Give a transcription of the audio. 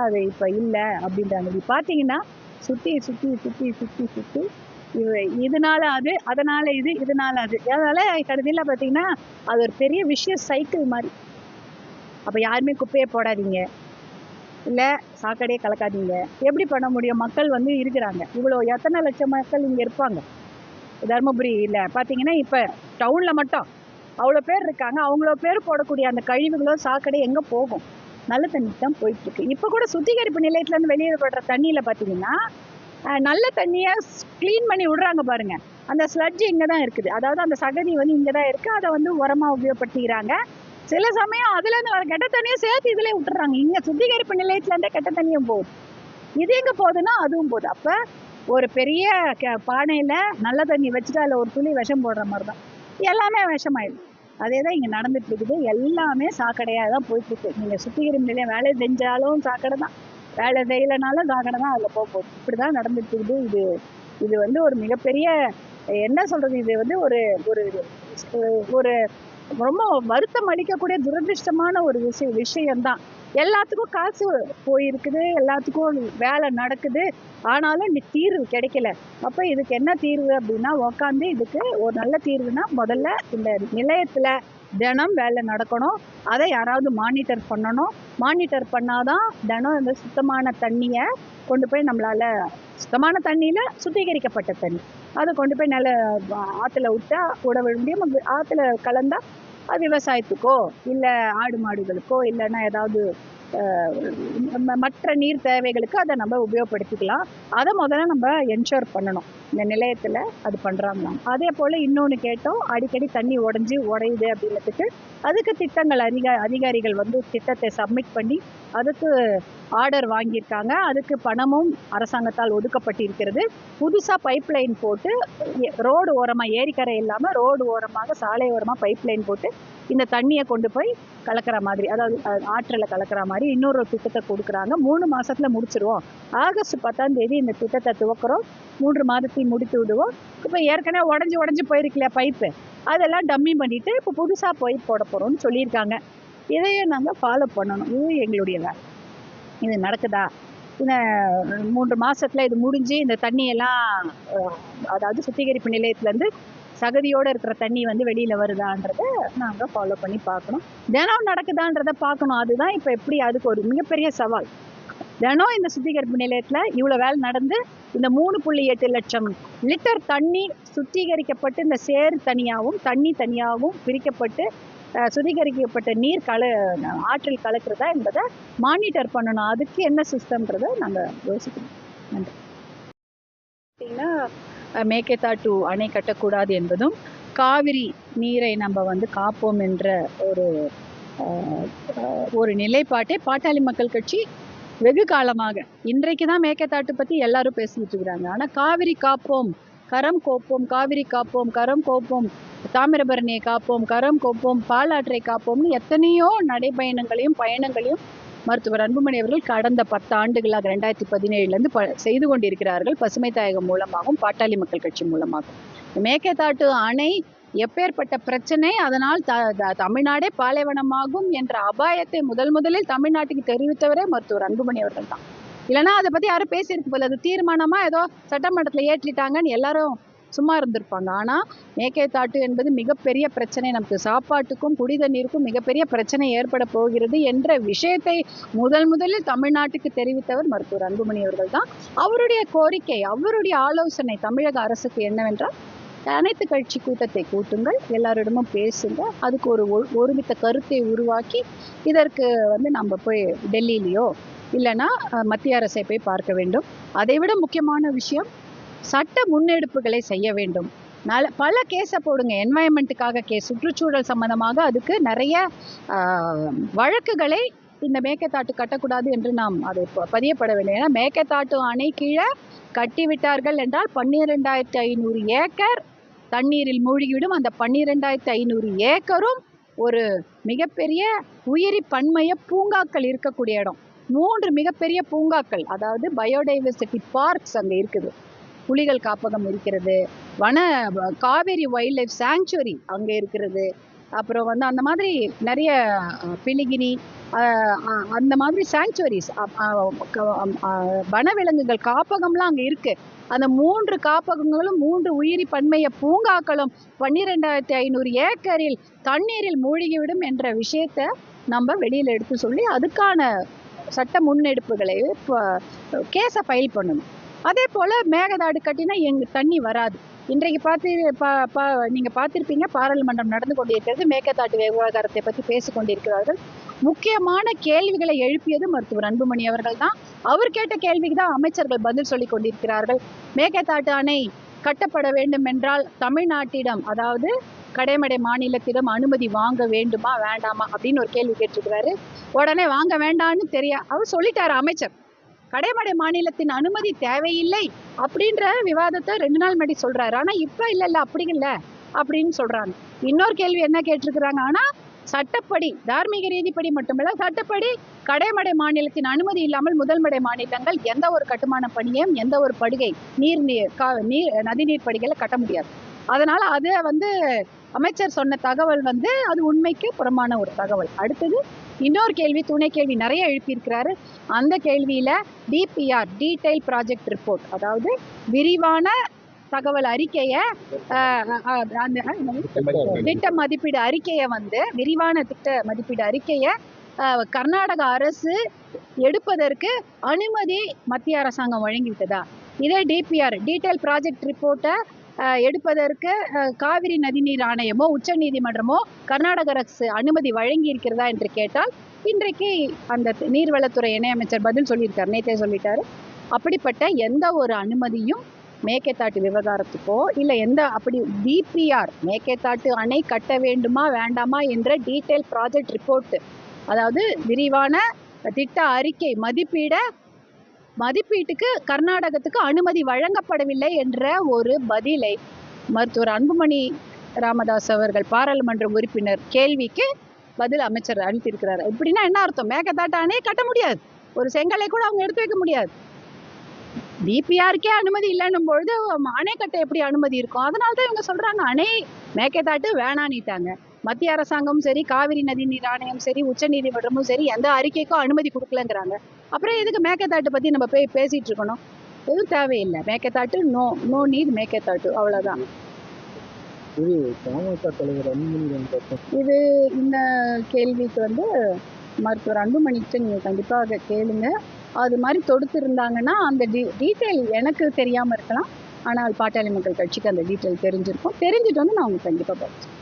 அது இப்போ இல்லை அப்படின்றாங்க. இப்படி பார்த்தீங்கன்னா சுற்றி சுற்றி சுற்றி சுற்றி சுற்றி இதனால அது, அதனால இது, இதனால அது, அதனால கடைசியில் பார்த்தீங்கன்னா அது ஒரு பெரிய விஷய சைக்கிள் மாதிரி. அப்போ யாருமே குப்பையை போடாதீங்க, இல்லை சாக்கடையே கலக்காதீங்க. எப்படி பண்ண முடியும்? மக்கள் வந்து இருக்கிறாங்க, இவ்வளோ எத்தனை லட்சம் மக்கள் இங்கே இருப்பாங்க தருமபுரியில் பார்த்தீங்கன்னா. இப்போ டவுனில் மட்டும் அவ்வளோ பேர் இருக்காங்க. அவ்வளோ பேர் போடக்கூடிய அந்த கழிவுகளோ சாக்கடை எங்கே போகும்? நல்ல தண்ணி தான் போயிட்டுருக்கு. இப்போ கூட சுத்திகரிப்பு நிலையத்துலேருந்து வெளியேறப்படுற தண்ணியில் பார்த்தீங்கன்னா நல்ல தண்ணியை க்ளீன் பண்ணி விடுறாங்க பாருங்க. அந்த ஸ்லட்ஜ் இங்கே தான் இருக்குது, அதாவது அந்த சகதி வந்து இங்கே தான் இருக்குது. அதை வந்து உரமாக உபயோகப்படுத்திக்கிறாங்க. சில சமயம் அதுலேருந்து வர கெட்ட தண்ணியை சேர்த்து இதிலே விட்டுறாங்க. இங்கே சுத்திகரிப்பு நிலையத்துலேருந்தே கெட்ட தண்ணியும் போகுது. இது எங்கே போகுதுன்னா அதுவும் போகுது. அப்போ ஒரு பெரிய பானையில் நல்ல தண்ணி வச்சுட்டு அதில் ஒரு துளி விஷம் போடுற மாதிரி தான் எல்லாமே விஷமாயிடும். அதே தான் இங்கே நடந்துட்டு இருக்குது. எல்லாமே சாக்கடையாக தான் போயிட்டுருக்கு. நீங்கள் சுத்திகரிப்பு நிலையம் வேலை செஞ்சாலும் சாக்கடை தான், வேலை செய்யலைனாலும் சாக்கடை தான் அதில் போகுது. இப்படி தான் நடந்துட்டு இருக்குது. இது வந்து ஒரு மிகப்பெரிய என்ன சொல்கிறது, இது வந்து ஒரு ஒரு ஒரு ரொம்ப வருத்தம் அளிக்கக்கூடிய துரதிருஷ்டமான ஒரு விஷயம்தான். எல்லாத்துக்கும் காசு போயிருக்குது, எல்லாத்துக்கும் வேலை நடக்குது, ஆனாலும் தீர்வு கிடைக்கல. அப்போ இதுக்கு என்ன தீர்வு அப்படின்னா, உக்காந்து இதுக்கு ஒரு நல்ல தீர்வுனா முதல்ல இந்த நிலையத்தில் தினம் வேலை நடக்கணும். அதை யாராவது மானிட்டர் பண்ணணும். மானிட்டர் பண்ணாதான் தினம் இந்த சுத்தமான தண்ணியை கொண்டு போய் நம்மளால, சுத்தமான தண்ணியில் சுத்திகரிக்கப்பட்ட தண்ணி அதை கொண்டு போய் நல்ல ஆற்றுல விட்டா விட முடியும். ஆற்றுல கலந்தா அது விவசாயத்துக்கோ இல்லை ஆடு மாடுகளுக்கோ இல்லைன்னா ஏதாவது மற்ற நீர் தேவைகளுக்கு அதை நம்ம உபயோகப்படுத்திக்கலாம். அதை முதல்ல நம்ம என்ஷோர் பண்ணணும். இந்த நிலையத்தில் அது பண்ணுறாங்களாம். அதே போல் இன்னொன்று கேட்டோம், அடிக்கடி தண்ணி உடையுது அப்படின்றதுக்கு அதுக்கு திட்டங்கள் அதிகாரிகள் வந்து திட்டத்தை சப்மிட் பண்ணி அதுக்கு ஆர்டர் வாங்கியிருக்காங்க. அதுக்கு பணமும் அரசாங்கத்தால் ஒதுக்கப்பட்டிருக்கிறது. புதுசாக பைப் லைன் போட்டு ரோடு ஓரமாக, ஏரிக்கரை இல்லாமல் ரோடு ஓரமாக சாலை ஓரமாக பைப் லைன் போட்டு இந்த தண்ணியை கொண்டு போய் கலக்கிற மாதிரி, அதாவது ஆற்றில் கலக்கிற மாதிரி இன்னொரு திட்டத்தை கொடுக்குறாங்க. 3 மாதத்தில் முடிச்சிருவோம். ஆகஸ்ட் 10ஆம் தேதி இந்த திட்டத்தை துவக்கிறோம். 3 மாதத்தையும் முடித்து விடுவோம். இப்போ ஏற்கனவே உடஞ்சி போயிருக்கலையா பைப்பு, அதெல்லாம் டம்மி பண்ணிவிட்டு இப்போ புதுசாக பைப் போட போகிறோம்னு சொல்லியிருக்காங்க. இதையும் நாங்கள் ஃபாலோ பண்ணணும். இது எங்களுடைய வேலை. இது நடக்குதா? இந்த 3 மாதத்தில் இது முடிஞ்சு இந்த தண்ணியெல்லாம், அதாவது சுத்திகரிப்பு நிலையத்துலேருந்து சகதியோடு இருக்கிற தண்ணி வந்து வெளியில் வருதான்றதை நாங்கள் ஃபாலோ பண்ணி பார்க்கணும். தினம் நடக்குதான்றதை பார்க்கணும். அதுதான் இப்போ எப்படி, அதுக்கு ஒரு மிகப்பெரிய சவால். தினம் இந்த சுத்திகரிப்பு நிலையத்தில் இவ்வளோ வேலை நடந்து இந்த 3.8 லட்சம் லிட்டர் தண்ணி சுத்திகரிக்கப்பட்டு இந்த சேறு தனியாகவும் தண்ணி தனியாகவும் பிரிக்கப்பட்டு சுத்திகரிக்கப்பட்ட நீர் ஆற்றில் கலக்கிறதா என்பதை மானிட்டர் பண்ணணும். அதுக்கு என்ன சிஸ்டம்ன்றதை நாங்கள் யோசிக்கணும். நன்றி. பார்த்தீங்கன்னா மேகதாட்டு அணை கட்டக்கூடாது என்பதும் காவிரி நீரை நம்ம வந்து காப்போம் என்ற ஒரு நிலைப்பாட்டை பாட்டாளி மக்கள் கட்சி வெகு காலமாக, இன்றைக்கு தான் மேகதாட்டு பற்றி எல்லாரும் பேசிக்கிட்டு இருக்கிறாங்க. ஆனால் காவிரி காப்போம், கரம் கோப்போம், காவிரி காப்போம், கரம் கோப்போம், தாமிரபரணியை காப்போம், கரம் கோப்போம், பாலாற்றை காப்போம்னு எத்தனையோ நடைபயணங்களையும் பயணங்களையும் மருத்துவர் அன்புமணி அவர்கள் கடந்த 10 ஆண்டுகளாக 2017 செய்து கொண்டிருக்கிறார்கள். பசுமை தாயகம் மூலமாகவும் பாட்டாளி மக்கள் கட்சி மூலமாகவும். மேகதாட்டு அணை எப்பேற்பட்ட பிரச்சனை, அதனால் தமிழ்நாடே பாலைவனமாகும் என்ற அபாயத்தை முதலில் தமிழ்நாட்டுக்கு தெரிவித்தவரே மருத்துவர் அன்புமணி அவர்கள் தான். இல்லைன்னா அதை பற்றி யாரும் பேசியிருக்கு போல, அது தீர்மானமாக ஏதோ சட்டமன்றத்தில் ஏற்றிட்டாங்கன்னு எல்லாரும் சும்மா இருந்திருப்பாங்க. ஆனால் மேகதாட்டு என்பது மிகப்பெரிய பிரச்சனை, நமக்கு சாப்பாட்டுக்கும் குடி தண்ணீருக்கும் மிகப்பெரிய பிரச்சனை ஏற்பட போகிறது என்ற விஷயத்தை முதலில் தமிழ்நாட்டுக்கு தெரிவித்தவர் மருத்துவர் அன்புமணி அவர்கள் தான். அவருடைய கோரிக்கை, அவருடைய ஆலோசனை தமிழக அரசுக்கு என்னவென்றால், அனைத்து கட்சி கூட்டத்தை கூட்டுங்கள், எல்லாரிடமும் பேசுங்க, அதுக்கு ஒரு ஒருமித்த கருத்தை உருவாக்கி இதற்கு வந்து நம்ம போய் டெல்லியிலையோ இல்லைன்னா மத்திய அரசை போய் பார்க்க வேண்டும். அதைவிட முக்கியமான விஷயம், சட்ட முன்னெடுப்புகளை செய்ய வேண்டும். பல கேஸை போடுங்க, என்வாயன்மெண்ட்டுக்காக கேஸ், சுற்றுச்சூழல் சம்பந்தமாக அதுக்கு நிறைய வழக்குகளை இந்த மேகதாட்டு கட்டக்கூடாது என்று நாம் அதை பதியப்பட வேண்டும். ஏன்னா மேகதாட்டு அணை கீழே கட்டிவிட்டார்கள் என்றால் 12,500 ஏக்கர் தண்ணீரில் மூழ்கிவிடும். அந்த 12,500 ஏக்கரும் ஒரு மிகப்பெரிய உயிரி பன்மைய பூங்காக்கள் இருக்கக்கூடிய இடம். 3 மிகப்பெரிய பூங்காக்கள், அதாவது பயோடைவர்சிட்டி பார்க்ஸ் அங்கே இருக்குது. புலிகள் காப்பகம் இருக்கிறது, காவேரி வைல்ட் லைஃப் சாங்சுவரி அங்கே இருக்கிறது, அப்புறம் வந்து அந்த மாதிரி நிறைய பிலிகினி அந்த மாதிரி சாங்சுவரிஸ் வனவிலங்குகள் காப்பகம்லாம் அங்கே இருக்கு. அந்த 3 காப்பகங்களும் 3 உயிரி பன்மைய பூங்காக்களும் 12,500 ஏக்கரில் தண்ணீரில் மூழ்கிவிடும் என்ற விஷயத்த நம்ம வெளியில எடுத்து சொல்லி அதுக்கான சட்ட முன்னெடுப்புகளை கேஸை ஃபைல் பண்ணணும். அதே போல மேகதாடு கட்டினா எங்க தண்ணி வராது. இன்றைக்கு நீங்க பார்த்திருப்பீங்க, பாராளுமன்றம் நடந்து கொண்டிருக்கிறது. மேகதாட்டு விவகாரத்தை பற்றி பேசிக் கொண்டிருக்கிறார்கள். முக்கியமான கேள்விகளை எழுப்பியது மருத்துவர் அன்புமணி அவர்கள் தான். அவர் கேட்ட கேள்விக்கு தான் அமைச்சர்கள் பதில் சொல்லிக் கொண்டிருக்கிறார்கள். மேகதாட்டு அணை கட்டப்பட வேண்டும் என்றால் தமிழ்நாட்டிடம், அதாவது கடைமடை மாநிலத்திடம் அனுமதி வாங்க வேண்டுமா வேண்டாமா அப்படின்னு ஒரு கேள்வி கேட்டிருக்கிறாரு. உடனே வாங்க வேண்டான்னு அவர் சொல்லிட்டாரு அமைச்சர். கடைமடை மாநிலத்தின் அனுமதி தேவையில்லை அப்படின்ற விவாதத்தை 2 நாள் முன்னாடி சொல்றாரு. ஆனா இப்ப இல்ல அப்படி இல்லை அப்படின்னு சொல்றாங்க. இன்னொரு கேள்வி என்ன கேட்டிருக்கிறாங்க, ஆனா சட்டப்படி, தார்மீக ரீதிப்படி மட்டுமல்ல, சட்டப்படி கடைமடை மாநிலத்தின் அனுமதி இல்லாமல் முதல்மடை மாநிலங்கள் எந்த ஒரு கட்டுமான பணியையும் எந்த ஒரு படுகை நதிநீர் படுகையில கட்ட முடியாது. அதனால அது வந்து அமைச்சர் சொன்ன தகவல் வந்து அது உண்மைக்கு புறமான ஒரு தகவல். அடுத்தது இன்னொரு கேள்வி, துணை கேள்வி நிறைய எழுப்பியிருக்கிறாரு. அந்த கேள்வியில டிபிஆர், டீடைல் ப்ராஜெக்ட் ரிப்போர்ட், அதாவது விரிவான தகவல் அறிக்கையை, திட்ட மதிப்பீடு அறிக்கையை வந்து விரிவான திட்ட மதிப்பீடு அறிக்கையை கர்நாடக அரசு எடுப்பதற்கு அனுமதி மத்திய அரசாங்கம் வழங்கிவிட்டதா? இதே டிபிஆர், டீடைல் ப்ராஜெக்ட் ரிப்போர்ட்டை எடுப்பதற்கு காவிரி நதிநீர் ஆணையமோ உச்ச நீதிமன்றமோ கர்நாடக அரசு அனுமதி வழங்கி இருக்கிறதா என்று கேட்டால், இன்றைக்கு அந்த நீர்வளத்துறை இணையமைச்சர் பதில் சொல்லியிருக்காரு, நேற்றே சொல்லிட்டாரு. அப்படிப்பட்ட எந்த ஒரு அனுமதியும் மேகதாட்டு விவகாரத்துக்கோ இல்லை அப்படி டிபிஆர், மேகதாட்டு அணை கட்ட வேண்டுமா வேண்டாமா என்ற டீடைல் ப்ராஜெக்ட் ரிப்போர்ட், அதாவது விரிவான திட்ட அறிக்கை மதிப்பீட்டுக்கு கர்நாடகத்துக்கு அனுமதி வழங்கப்படவில்லை என்ற ஒரு பதிலை மருத்துவர் அன்புமணி ராமதாஸ் அவர்கள், பாராளுமன்ற உறுப்பினர் கேள்விக்கு பதில் அமைச்சர் அளித்திருக்கிறார். இப்படின்னா என்ன அர்த்தம்? மேகதாட்டு அணை கட்ட முடியாது, ஒரு செங்கலை கூட அவங்க எடுத்து வைக்க முடியாது. டிபிஆருக்கே அனுமதி இல்லைன்னும் பொழுது அணை கட்ட எப்படி அனுமதி இருக்கும்? அதனால்தான் இவங்க சொல்றாங்க அணை மேகதாட்டு வேணான்னுட்டாங்க. மத்திய அரசாங்கமும் சரி, காவிரி நதிநீர் ஆணையம் சரி, உச்ச நீதிமன்றமும் சரி எந்த அறிக்கைக்கும் அனுமதி கொடுக்கலங்கிறாங்க. அப்புறம் எதுக்கு மேகதாட்டு பத்தி நம்ம பேசிட்டு இருக்கணும்? எதுவும் தேவையில்லை. மேகதாட்டு நோ நீட் மேகதாட்டு, அவ்வளவுதான். இது இந்த கேள்விக்கு வந்து மருத்துவர் அன்புமணிக்கு நீங்க கண்டிப்பாக கேளுங்க. அது மாதிரி தொடுத்து இருந்தாங்கன்னா அந்த டீட்டெயில் எனக்கு தெரியாம இருக்கலாம். ஆனால் பாட்டாளி மக்கள் கட்சிக்கு அந்த டீட்டெயில் தெரிஞ்சிருக்கும். தெரிஞ்சுட்டு வந்து நான் உங்களுக்கு கண்டிப்பா படிச்சேன்.